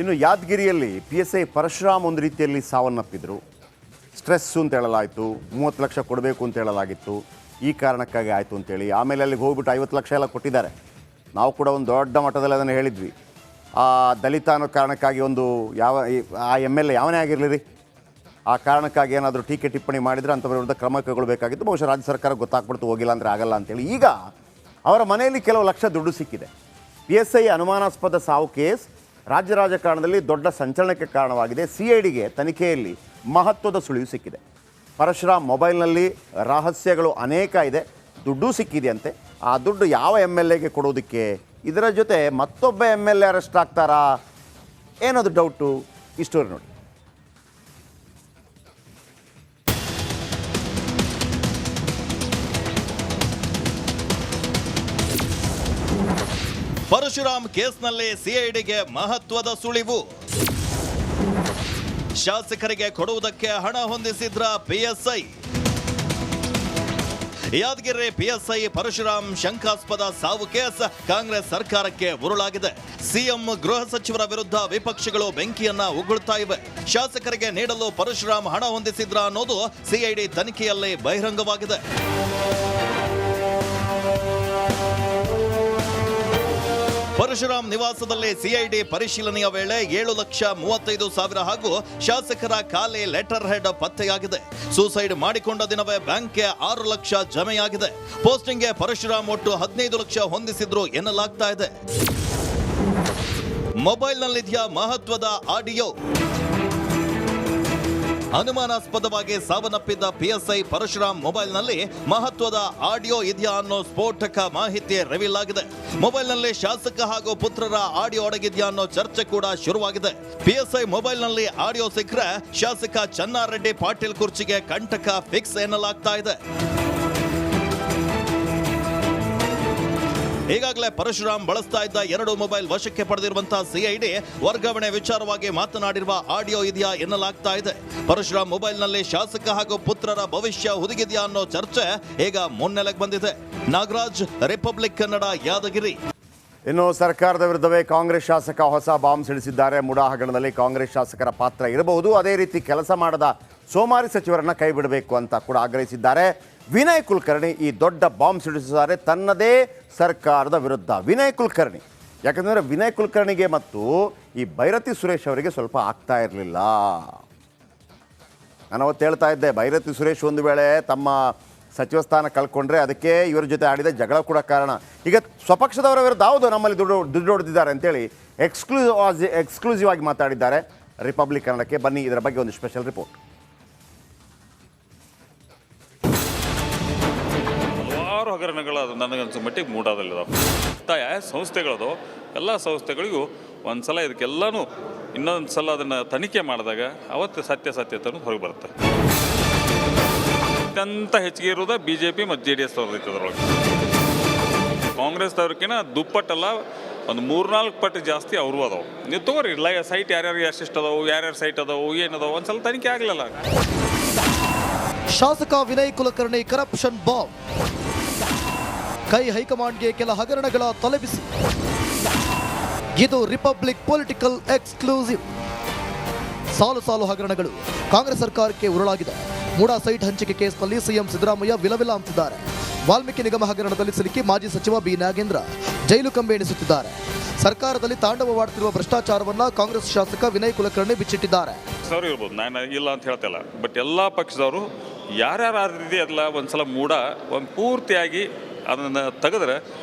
ಇನ್ನು ಯಾದಗಿರಿಯಲ್ಲಿ PSI ಪರಶುರಾಮ್ ಒಂದು ರೀತಿಯಲ್ಲಿ ಸಾವನ್ನಪ್ಪಿದ್ರು. ಸ್ಟ್ರೆಸ್ಸು ಅಂತ ಹೇಳಲಾಯಿತು, 30 ಲಕ್ಷ ಕೊಡಬೇಕು ಅಂತ ಹೇಳಲಾಗಿತ್ತು, ಈ ಕಾರಣಕ್ಕಾಗಿ ಆಯಿತು ಅಂತೇಳಿ. ಆಮೇಲೆ ಅಲ್ಲಿಗೆ ಹೋಗ್ಬಿಟ್ಟು 50 ಲಕ್ಷ ಎಲ್ಲ ಕೊಟ್ಟಿದ್ದಾರೆ. ನಾವು ಕೂಡ ಒಂದು ದೊಡ್ಡ ಮಟ್ಟದಲ್ಲಿ ಅದನ್ನು ಹೇಳಿದ್ವಿ. ಆ ದಲಿತ ಅನ್ನೋ ಕಾರಣಕ್ಕಾಗಿ ಒಂದು ಆ MLA ಯಾವನೇ ಆಗಿರಲಿ ರೀ, ಆ ಕಾರಣಕ್ಕಾಗಿ ಏನಾದರೂ ಟೀಕೆ ಟಿಪ್ಪಣಿ ಮಾಡಿದರೆ ಅಂಥವ್ರ ವಿರುದ್ಧ ಕ್ರಮ ಕೈಗೊಳ್ಳಬೇಕಾಗಿತ್ತು. ಬಹುಶಃ ರಾಜ್ಯ ಸರ್ಕಾರ ಗೊತ್ತಾಗ್ಬಿಡ್ತು, ಹೋಗಿಲ್ಲ ಅಂದರೆ ಆಗಲ್ಲ ಅಂತೇಳಿ. ಈಗ ಅವರ ಮನೆಯಲ್ಲಿ ಕೆಲವು ಲಕ್ಷ ದುಡ್ಡು ಸಿಕ್ಕಿದೆ. PSI ಅನುಮಾನಾಸ್ಪದ ಸಾವು ಕೇಸ್ ರಾಜ್ಯ ರಾಜಕಾರಣದಲ್ಲಿ ದೊಡ್ಡ ಸಂಚಲನಕ್ಕೆ ಕಾರಣವಾಗಿದೆ. CIDಗೆ ತನಿಖೆಯಲ್ಲಿ ಮಹತ್ವದ ಸುಳಿವು ಸಿಕ್ಕಿದೆ. ಪರಶುರಾಮ್ ಮೊಬೈಲ್ನಲ್ಲಿ ರಹಸ್ಯಗಳು ಅನೇಕ ಇದೆ, ದುಡ್ಡು ಸಿಕ್ಕಿದೆಯಂತೆ. ಆ ದುಡ್ಡು ಯಾವ MLAಗೆ ಕೊಡೋದಕ್ಕೆ, ಇದರ ಜೊತೆ ಮತ್ತೊಬ್ಬ MLA ಅರೆಸ್ಟ್ ಆಗ್ತಾರಾ ಏನದು ಡೌಟು. ಈ ಸ್ಟೋರಿ ನೋಡಿ. ಪರಶುರಾಮ್ ಕೇಸ್ನಲ್ಲಿ CIDಗೆ ಮಹತ್ವದ ಸುಳಿವು. ಶಾಸಕರಿಗೆ ಕೊಡುವುದಕ್ಕೆ ಹಣ ಹೊಂದಿಸಿದ್ರ PSI. ಯಾದಗಿರಿ PSI ಪರಶುರಾಮ್ ಶಂಕಾಸ್ಪದ ಸಾವು ಕೇಸ್ ಕಾಂಗ್ರೆಸ್ ಸರ್ಕಾರಕ್ಕೆ ಉರುಳಾಗಿದೆ. CM ಗೃಹ ಸಚಿವರ ವಿರುದ್ಧ ವಿಪಕ್ಷಗಳು ಬೆಂಕಿಯನ್ನ ಉಗುಳ್ತಾ ಇವೆ. ಶಾಸಕರಿಗೆ ನೀಡಲು ಪರಶುರಾಮ್ ಹಣ ಹೊಂದಿಸಿದ್ರ ಅನ್ನೋದು CID ತನಿಖೆಯಲ್ಲಿ ಬಹಿರಂಗವಾಗಿದೆ. ಪರಶುರಾಮ್ ನಿವಾಸದಲ್ಲಿ CID ಪರಿಶೀಲನೆಯ ವೇಳೆ 7,35,000 ಹಾಗೂ ಶಾಸಕರ ಖಾಲಿ ಲೆಟರ್ ಹೆಡ್ ಪತ್ತೆಯಾಗಿದೆ. ಸೂಸೈಡ್ ಮಾಡಿಕೊಂಡ ದಿನವೇ ಬ್ಯಾಂಕ್ಗೆ 6 ಲಕ್ಷ ಜಮೆಯಾಗಿದೆ. ಪೋಸ್ಟಿಂಗ್ಗೆ ಪರಶುರಾಮ್ ಒಟ್ಟು 15 ಲಕ್ಷ ಹೊಂದಿಸಿದ್ರು ಎನ್ನಲಾಗ್ತಾ ಇದೆ. ಮೊಬೈಲ್ನಲ್ಲಿದೆಯಾ ಮಹತ್ವದ ಆಡಿಯೋ? ಅನುಮಾನಾಸ್ಪದವಾಗಿ ಸಾವನ್ನಪ್ಪಿದ್ದ PSI ಪರಶುರಾಮ್ ಮೊಬೈಲ್ನಲ್ಲಿ ಮಹತ್ವದ ಆಡಿಯೋ ಇದೆಯಾ ಅನ್ನೋ ಸ್ಫೋಟಕ ಮಾಹಿತಿ ರಿವೀಲ್ ಆಗಿದೆ. ಮೊಬೈಲ್ನಲ್ಲಿ ಶಾಸಕ ಹಾಗೂ ಪುತ್ರರ ಆಡಿಯೋ ಅಡಗಿದ್ಯಾ ಅನ್ನೋ ಚರ್ಚೆ ಕೂಡ ಶುರುವಾಗಿದೆ. PSI ಮೊಬೈಲ್ನಲ್ಲಿ ಆಡಿಯೋ ಸಿಕ್ಕರೆ ಶಾಸಕ ಚನ್ನಾರೆಡ್ಡಿ ಪಾಟೀಲ್ ಕುರ್ಚಿಗೆ ಕಂಟಕ ಫಿಕ್ಸ್ ಎನ್ನಲಾಗ್ತಾ ಇದೆ. ಈಗಾಗಲೇ ಪರಶುರಾಮ್ ಬಳಸ್ತಾ ಇದ್ದ 2 ಮೊಬೈಲ್ ವಶಕ್ಕೆ ಪಡೆದಿರುವಂತಹ CID ವರ್ಗಾವಣೆ ವಿಚಾರವಾಗಿ ಮಾತನಾಡಿರುವ ಆಡಿಯೋ ಇದೆಯಾ ಎನ್ನಲಾಗ್ತಾ ಇದೆ. ಪರಶುರಾಮ್ ಮೊಬೈಲ್ನಲ್ಲಿ ಶಾಸಕ ಹಾಗೂ ಪುತ್ರರ ಭವಿಷ್ಯ ಹುದುಗಿದೆಯಾ ಅನ್ನೋ ಚರ್ಚೆ ಈಗ ಮುನ್ನೆಲೆಗೆ ಬಂದಿದೆ. ನಾಗರಾಜ್, ರಿಪಬ್ಲಿಕ್ ಕನ್ನಡ, ಯಾದಗಿರಿ. ಇನ್ನು ಸರ್ಕಾರದ ವಿರುದ್ಧವೇ ಕಾಂಗ್ರೆಸ್ ಶಾಸಕ ಹೊಸ ಬಾಂಬ್ ಸಿಡಿಸಿದ್ದಾರೆ. ಮುಡಾ ಹಗರಣದಲ್ಲಿ ಕಾಂಗ್ರೆಸ್ ಶಾಸಕರ ಪಾತ್ರ ಇರಬಹುದು, ಅದೇ ರೀತಿ ಕೆಲಸ ಮಾಡದ ಸೋಮಾರಿ ಸಚಿವರನ್ನ ಕೈ ಬಿಡಬೇಕು ಅಂತ ಕೂಡ ಆಗ್ರಹಿಸಿದ್ದಾರೆ. ವಿನಯ್ ಕುಲಕರ್ಣಿ ಈ ದೊಡ್ಡ ಬಾಂಬ್ ಸಿಡಿಸಿದ್ದಾರೆ ತನ್ನದೇ ಸರ್ಕಾರದ ವಿರುದ್ಧ. ವಿನಯ್ ಕುಲಕರ್ಣಿ, ಯಾಕಂದರೆ ವಿನಯ್ ಕುಲಕರ್ಣಿಗೆ ಮತ್ತು ಈ ಭೈರತಿ ಸುರೇಶ್ ಅವರಿಗೆ ಸ್ವಲ್ಪ ಆಗ್ತಾ ಇರಲಿಲ್ಲ. ನಾನು ಅವತ್ತು ಹೇಳ್ತಾ ಇದ್ದೆ, ಭೈರತಿ ಸುರೇಶ್ ಒಂದು ವೇಳೆ ತಮ್ಮ ಸಚಿವ ಸ್ಥಾನ ಕಳ್ಕೊಂಡ್ರೆ ಅದಕ್ಕೆ ಇವರ ಜೊತೆ ಆಡಿದ ಜಗಳ ಕೂಡ ಕಾರಣ. ಈಗ ಸ್ವಪಕ್ಷದವರ ವಿರುದ್ಧ ಹೌದು ನಮ್ಮಲ್ಲಿ ದುಡ್ಡು ಹೊಡೆದಿದ್ದಾರೆ ಅಂತೇಳಿ ಎಕ್ಸ್ಕ್ಲೂಸಿವ್ ಆಗಿ ಮಾತಾಡಿದ್ದಾರೆ ರಿಪಬ್ಲಿಕ್ ಕನ್ನಡಕ್ಕೆ. ಬನ್ನಿ ಇದರ ಬಗ್ಗೆ ಒಂದು ಸ್ಪೆಷಲ್ ರಿಪೋರ್ಟ್. ಹಗರಣಗಳು ಅದು ನನಗನ್ಸೋ ಮಟ್ಟಿಗೆ ಮೂಡಾದಲ್ಲಿದ್ದಾವೆ. ಯಾವ ಸಂಸ್ಥೆಗಳದು ಎಲ್ಲ ಸಂಸ್ಥೆಗಳಿಗೂ ಒಂದು ಸಲ ಇದಕ್ಕೆಲ್ಲನೂ ಇನ್ನೊಂದು ಸಲ ಅದನ್ನು ತನಿಖೆ ಮಾಡಿದಾಗ ಅವತ್ತು ಸತ್ಯತೆ ಹೊರಗೆ ಬರುತ್ತೆ. ಅತ್ಯಂತ ಹೆಚ್ಚಿಗೆ ಇರೋದು BJP ಮತ್ತು JDS ಅವ್ರದ್ದು ಅದರೊಳಗೆ. ಕಾಂಗ್ರೆಸ್ದವ್ರಿಗಿನ ದುಪ್ಪಟ್ಟಲ್ಲ, ಒಂದು 3-4 ಪಟ್ಟು ಜಾಸ್ತಿ ಅವರು ಅದಾವೆ. ನೀವು ತಗೋರಿ ಸೈಟ್ ಯಾರ್ಯಾರು ಎಷ್ಟೆಷ್ಟು ಅದಾವು, ಯಾರ್ಯಾರು ಸೈಟ್ ಅದಾವು, ಏನದಾವು, ಒಂದು ಸಲ ತನಿಖೆ ಆಗಲಿಲ್ಲ. ಶಾಸಕ ವಿನಯ್ ಕುಲಕರ್ಣಿ ಕರಪ್ಷನ್ ಬಾಂಬ್. ಕೈ ಹೈಕಮಾಂಡ್ಗೆ ಕೆಲ ಹಗರಣಗಳ ತಲೆಬಿಸಿ. ಇದು ರಿಪಬ್ಲಿಕ್ ಪೊಲಿಟಿಕಲ್ ಎಕ್ಸ್ಕ್ಲೂಸಿವ್. ಸಾಲು ಹಗರಣಗಳು ಕಾಂಗ್ರೆಸ್ ಸರ್ಕಾರಕ್ಕೆ ಉರುಳಾಗಿದೆ. ಮೂಡಾ ಸೈಟ್ ಹಂಚಿಕೆ ಕೇಸ್ನಲ್ಲಿ CM ಸಿದ್ದರಾಮಯ್ಯ ವಿಲವಿಲ ಅಂತಿದ್ದಾರೆ. ವಾಲ್ಮೀಕಿ ನಿಗಮ ಹಗರಣದಲ್ಲಿ ಸಿಲುಕಿ ಮಾಜಿ ಸಚಿವ B ನಾಗೇಂದ್ರ ಜೈಲು ಕಂಬಿ ಎಣಿಸುತ್ತಿದ್ದಾರೆ. ಸರ್ಕಾರದಲ್ಲಿ ತಾಂಡವವಾಡುತ್ತಿರುವ ಭ್ರಷ್ಟಾಚಾರವನ್ನ ಕಾಂಗ್ರೆಸ್ ಶಾಸಕ ವಿನಯ್ ಕುಲಕರ್ಣಿ ಬಿಚ್ಚಿಟ್ಟಿದ್ದಾರೆ. ಸರಿ ಇರ್ಬೋದು, ನಾನು ಇಲ್ಲ ಅಂತ ಹೇಳ್ತಿಲ್ಲ, ಬಟ್ ಎಲ್ಲ ಪಕ್ಷದವರು ಯಾರ್ಯಾರು ಇದೆಯಲ್ಲ ಒಂದ್ಸಲ ಒಂದು ಪೂರ್ತಿಯಾಗಿ ಅದನ್ನು ತೆಗೆದ್ರೆ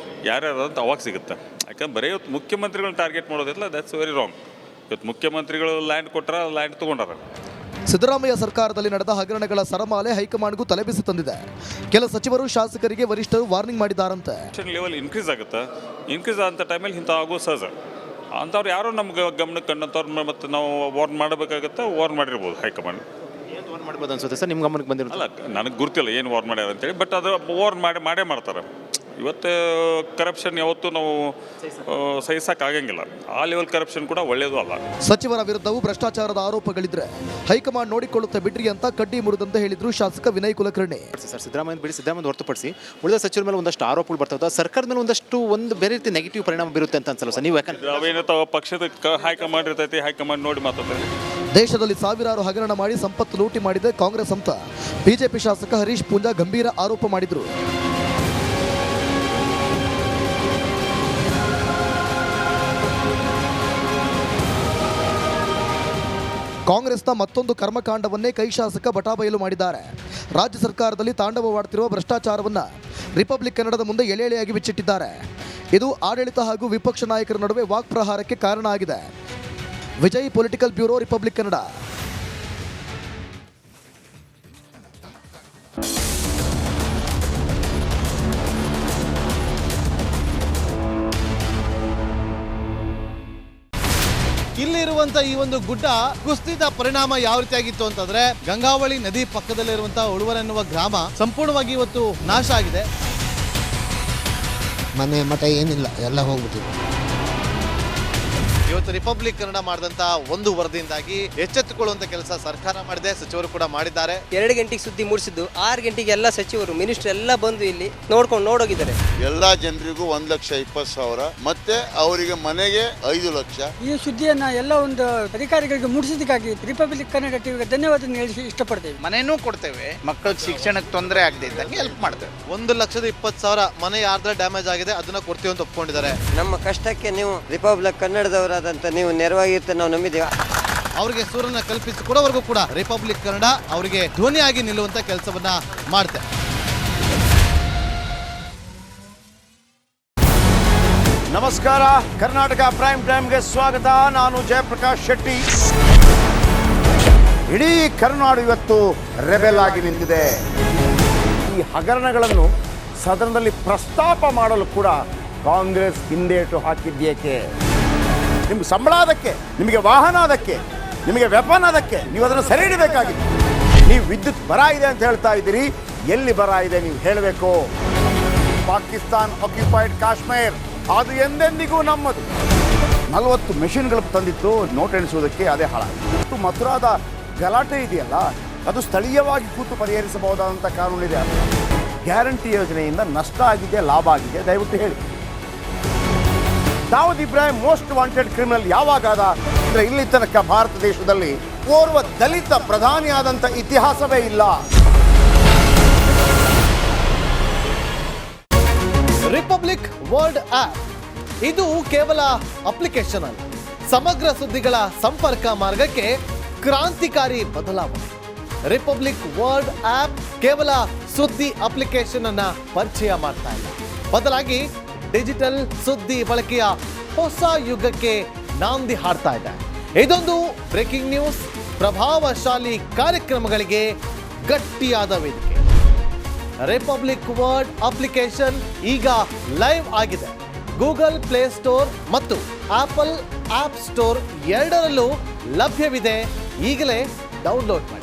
ಯಾರ್ಯಾರು ಅಂತ ಅವಾಗ ಸಿಗುತ್ತೆ. ಯಾಕಂದ್ರೆ ಬರೀ ಇವತ್ತು ಮುಖ್ಯಮಂತ್ರಿಗಳನ್ನ ಟಾರ್ಗೆಟ್ ಮಾಡೋದಿಲ್ಲ, ದಟ್ಸ್ ವೆರಿ ರಾಂಗ್. ಇವತ್ತು ಮುಖ್ಯಮಂತ್ರಿಗಳು ಲ್ಯಾಂಡ್ ಕೊಟ್ಟರೆ ಲ್ಯಾಂಡ್ ತೊಗೊಂಡಾರ. ಸಿದ್ದರಾಮಯ್ಯ ಸರ್ಕಾರದಲ್ಲಿ ನಡೆದ ಹಗರಣಗಳ ಸರಮಾಲೆ ಹೈಕಮಾಂಡ್ಗೂ ತಲೆಬಿಸಿ ತಂದಿದೆ. ಕೆಲ ಸಚಿವರು ಶಾಸಕರಿಗೆ ವರಿಷ್ಠರು ವಾರ್ನಿಂಗ್ ಮಾಡಿದ್ದಾರಂತೆ. ಲೆವೆಲ್ ಇನ್ಕ್ರೀಸ್ ಆಗುತ್ತೆ. ಇನ್ಕ್ರೀಸ್ ಆದಂಥ ಟೈಮಲ್ಲಿ ಇಂಥ ಆಗೋ ಸಹಜ. ಅಂಥವ್ರು ಯಾರೋ ನಮ್ಗೆ ಗಮನಕ್ಕೆ ಕಂಡಂಥವ್ರು ಮತ್ತು ನಾವು ವಾರ್ನ್ ಮಾಡಬೇಕಾಗುತ್ತೆ. ವಾರ್ನ್ ಮಾಡಿರ್ಬೋದು ಹೈಕಮಾಂಡ್. ಏನು ವಾರ್ನ್ ಮಾಡ್ಬೋದು ಅನ್ಸುತ್ತೆ ಸರ್ ನಿಮ್ಮ ಗಮನಕ್ಕೆ ಬಂದಿರೋದು? ಅಲ್ಲ, ನನಗೆ ಗುರ್ತಿಲ್ಲ ಏನು ವಾರ್ನ್ ಮಾಡ್ಯಾರ ಅಂತೇಳಿ, ಬಟ್ ಅದು ವಾರ್ನ್ ಮಾಡೇ ಮಾಡ್ತಾರೆ. ಇವತ್ತು ಕರಪ್ಷನ್ ಯಾವತ್ತೂ ನಾವು ಸಹಿಸೋಕ್ಕಾಗಂಗಿಲ್ಲ. ಆ ಲೆವೆಲ್ ಕರಪ್ಷನ್ ಕೂಡ ಒಳ್ಳೆಯದು ಅಲ್ಲ. ಸಚಿವರ ವಿರುದ್ಧವೂ ಭ್ರಷ್ಟಾಚಾರದ ಆರೋಪಗಳಿದ್ರೆ ಹೈಕಮಾಂಡ್ ನೋಡಿಕೊಳ್ಳುತ್ತೆ ಬಿಡ್ರಿ ಅಂತ ಕಡ್ಡಿ ಮುರಿದಂತೆ ಹೇಳಿದ್ರು ಶಾಸಕ ವಿನಯ್ ಕುಲಕರ್ಣಿ. ಸರ್, ಸಿದ್ದರಾಮಯ್ಯ ಹೊರತುಪಡಿಸಿ ಉಳಿದ ಸಚಿವರ ಮೇಲೆ ಒಂದಷ್ಟು ಆರೋಪಗಳು ಬರ್ತಾವೆ, ಸರ್ಕಾರದ ಮೇಲೆ ಒಂದಷ್ಟು ಬೇರೆ ರೀತಿ ನೆಗೆಟಿವ್ ಪರಿಣಾಮ ಬೀರುತ್ತೆ ಅಂತ ಅನ್ಸಲ್ಲ ಸರ್ ನೀವು? ಯಾಕಂದ್ರೆ ಅವೇನಿರ್ತಾವ ಪಕ್ಷದ ಹೈಕಮಾಂಡ್ ಇರ್ತೈತಿ, ಹೈಕಮಾಂಡ್ ನೋಡಿ ಮಾತಾಡ್ತಾರೆ. ದೇಶದಲ್ಲಿ ಸಾವಿರಾರು ಹಗರಣ ಮಾಡಿ ಸಂಪತ್ತು ಲೂಟಿ ಮಾಡಿದೆ ಕಾಂಗ್ರೆಸ್ ಅಂತ ಬಿಜೆಪಿ ಶಾಸಕ ಹರೀಶ್ ಪೂಂಜಾ ಗಂಭೀರ ಆರೋಪ ಮಾಡಿದ್ರು. ಕಾಂಗ್ರೆಸ್ನ ಮತ್ತೊಂದು ಕರ್ಮಕಾಂಡವನ್ನೇ ಕೈ ಶಾಸಕ ಬಟಾಬಯಲು ಮಾಡಿದ್ದಾರೆ. ರಾಜ್ಯ ಸರ್ಕಾರದಲ್ಲಿ ತಾಂಡವವಾಡ್ತಿರುವ ಭ್ರಷ್ಟಾಚಾರವನ್ನ ರಿಪಬ್ಲಿಕ್ ಕನ್ನಡದ ಮುಂದೆ ಎಳೆಯಾಗಿ ಬಿಚ್ಚಿಟ್ಟಿದ್ದಾರೆ. ಇದು ಆಡಳಿತ ಹಾಗೂ ವಿಪಕ್ಷ ನಾಯಕರ ನಡುವೆ ವಾಕ್ಪ್ರಹಾರಕ್ಕೆ ಕಾರಣ ಆಗಿದೆ. Vijay political bureau, republic Kannada. ಇಲ್ಲಿರುವಂತ ಈ ಒಂದು ಗುಡ್ಡ ಕುಸಿದ ಪರಿಣಾಮ ಯಾವ ರೀತಿಯಾಗಿತ್ತು ಅಂತಂದ್ರೆ ಗಂಗಾವಳಿ ನದಿ ಪಕ್ಕದಲ್ಲಿರುವಂತಹ ಉಳುವರ್ ಎನ್ನುವ ಗ್ರಾಮ ಸಂಪೂರ್ಣವಾಗಿ ಇವತ್ತು ನಾಶ ಆಗಿದೆ. ಮನೆ ಮಠ ಏನಿಲ್ಲ, ಎಲ್ಲ ಹೋಗ್ಬಿಟ್ಟಿದೆ. ಇವತ್ತು ರಿಪಬ್ಲಿಕ್ ಕನ್ನಡ ಮಾಡಿದಂತ ಒಂದು ವರದಿಯಿಂದಾಗಿ ಎಚ್ಚೆತ್ತುಕೊಳ್ಳುವಂತ ಕೆಲಸ ಸರ್ಕಾರ ಮಾಡಿದೆ, ಸಚಿವರು ಕೂಡ ಮಾಡಿದ್ದಾರೆ. 2 ಗಂಟೆಗೆ ಸುದ್ದಿ ಮೂಡಿಸಿದ್ದು 6 ಗಂಟೆಗೆ ಎಲ್ಲ ಸಚಿವರು ಮಿನಿಸ್ಟರ್ ಎಲ್ಲ ಬಂದು ಇಲ್ಲಿ ನೋಡೋಗಿದ್ದಾರೆ. ಎಲ್ಲ ಜನರಿಗೂ 1,20,000 ಮತ್ತೆ ಅವರಿಗೆ ಮನೆಗೆ 5 ಲಕ್ಷ. ಈ ಸುದ್ದಿಯನ್ನ ಎಲ್ಲ ಒಂದು ಅಧಿಕಾರಿಗಳಿಗೆ ಮೂಡಿಸಿದ್ದಕ್ಕಾಗಿ ರಿಪಬ್ಲಿಕ್ ಕನ್ನಡ ಟಿವಿಗೆ ಧನ್ಯವಾದ ಹೇಳಿ ಇಷ್ಟಪಡ್ತೇವೆ. ಮನೆನೂ ಕೊಡ್ತೇವೆ, ಮಕ್ಕಳಿಗೆ ಶಿಕ್ಷಣಕ್ಕೆ ತೊಂದರೆ ಆಗದೆ ಇದ್ದಂಗೆ ಹೆಲ್ಪ್ ಮಾಡ್ತೇವೆ. 1,20,000 ಮನೆ ಯಾರ್ದ್ರ ಡ್ಯಾಮೇಜ್ ಆಗಿದೆ ಅದನ್ನ ಕೊಡ್ತೀವಿ ಅಂತ ಒಪ್ಕೊಂಡಿದ್ದಾರೆ. ನಮ್ಮ ಕಷ್ಟಕ್ಕೆ ನೀವು ರಿಪಬ್ಲಿಕ್ ಕನ್ನಡದವರಾದಂತ ನೀವು ನೆರವಾಗಿರುತ್ತೆ ನಾವು ನಂಬಿದ್ದೇವೆ. ಅವರಿಗೆ ಸೂರನ್ನ ಕಲ್ಪಿಸಿಕೊಡೋವರೆಗೂ ಕೂಡ ರಿಪಬ್ಲಿಕ್ ಕನ್ನಡ ಅವರಿಗೆ ಧ್ವನಿಯಾಗಿ ನಿಲ್ಲುವಂತ ಕೆಲಸವನ್ನ ಮಾಡುತ್ತೆ. ನಮಸ್ಕಾರ, ಕರ್ನಾಟಕ ಪ್ರೈಮ್ ಟೈಮ್ಗೆ ಸ್ವಾಗತ. ನಾನು ಜಯಪ್ರಕಾಶ್ ಶೆಟ್ಟಿ. ಇಡೀ ಕರ್ನಾಡು ಇವತ್ತು ರೆಬೆಲ್ ಆಗಿ ನಿಂತಿದೆ. ಈ ಹಗರಣಗಳನ್ನು ಸದನದಲ್ಲಿ ಪ್ರಸ್ತಾಪ ಮಾಡಲು ಕೂಡ ಕಾಂಗ್ರೆಸ್ ಹಿಂದೇಟು ಹಾಕಿದ್ದೇಕೆ? ನಿಮ್ಗೆ ಸಂಬಳ ಅದಕ್ಕೆ, ನಿಮಗೆ ವಾಹನ ಅದಕ್ಕೆ, ನಿಮಗೆ ವೆಪನ್ ಅದಕ್ಕೆ, ನೀವು ಅದನ್ನು ಸರಿ ಹಿಡಬೇಕಾಗಿತ್ತು. ನೀವು ವಿದ್ಯುತ್ ಬರ ಇದೆ ಅಂತ ಹೇಳ್ತಾ ಇದ್ದೀರಿ, ಎಲ್ಲಿ ಬರ ಇದೆ ನೀವು ಹೇಳಬೇಕು. ಪಾಕಿಸ್ತಾನ್ ಆಕ್ಯುಪೈಡ್ ಕಾಶ್ಮೀರ್ ಅದು ಎಂದೆಂದಿಗೂ ನಮ್ಮದು. 40 ಮೆಷಿನ್ಗಳು ತಂದಿತ್ತು ನೋಟ್ ಎಣಿಸುವುದಕ್ಕೆ, ಅದೇ ಹಾಳಾಯಿತು. ಮಥುರಾದ ಗಲಾಟೆ ಇದೆಯಲ್ಲ, ಅದು ಸ್ಥಳೀಯವಾಗಿ ಕೂತು ಪರಿಹರಿಸಬಹುದಾದಂಥ ಕಾನೂನಿದೆ. ಗ್ಯಾರಂಟಿ ಯೋಜನೆಯಿಂದ ನಷ್ಟ ಆಗಿದೆ, ಲಾಭ ಆಗಿದೆ, ದಯವಿಟ್ಟು ಹೇಳಿ. Dawood Ibrahim most wanted criminal ಯಾವಾಗಾದ ಅಂದರೆ ಇಲ್ಲಿ ತನಕ ಭಾರತ ದೇಶದಲ್ಲಿ ಓರ್ವ ದಲಿತ ಪ್ರಧಾನಿಯಾದಂಥ ಇತಿಹಾಸವೇ ಇಲ್ಲ. ರಿಪಬ್ಲಿಕ್ ವರ್ಲ್ಡ್ ಆಪ್ ಇದು ಕೇವಲ ಅಪ್ಲಿಕೇಶನ್ ಅಲ್ಲ, ಸಮಗ್ರ ಸುದ್ದಿಗಳ ಸಂಪರ್ಕ ಮಾರ್ಗಕ್ಕೆ ಕ್ರಾಂತಿಕಾರಿ ಬದಲಾವಣೆ. ರಿಪಬ್ಲಿಕ್ ವರ್ಲ್ಡ್ ಆಪ್ ಕೇವಲ ಸುದ್ದಿ ಅಪ್ಲಿಕೇಶನ್ ಅನ್ನ ಪರಿಚಯ ಮಾಡ್ತಾ ಇಲ್ಲ, ಬದಲಾಗಿ ಡಿಜಿಟಲ್ ಸುದ್ದಿ ಬಳಕೆಯ ಹೊಸ ಯುಗಕ್ಕೆ ನಾಂದಿ ಹಾಡ್ತಾ ಇದೆ. ಇದೊಂದು ಬ್ರೇಕಿಂಗ್ ನ್ಯೂಸ್, ಪ್ರಭಾವಶಾಲಿ ಕಾರ್ಯಕ್ರಮಗಳಿಗೆ ಗಟ್ಟಿಯಾದ ವೇದಿಕೆ. ರಿಪಬ್ಲಿಕ್ ವರ್ಲ್ಡ್ ಅಪ್ಲಿಕೇಶನ್ ಈಗ ಲೈವ್ ಆಗಿದೆ. ಗೂಗಲ್ ಪ್ಲೇ ಸ್ಟೋರ್ ಮತ್ತು ಆಪಲ್ ಆಪ್ ಸ್ಟೋರ್ ಎರಡರಲ್ಲೂ ಲಭ್ಯವಿದೆ. ಈಗಲೇ ಡೌನ್ಲೋಡ್ ಮಾಡಿ.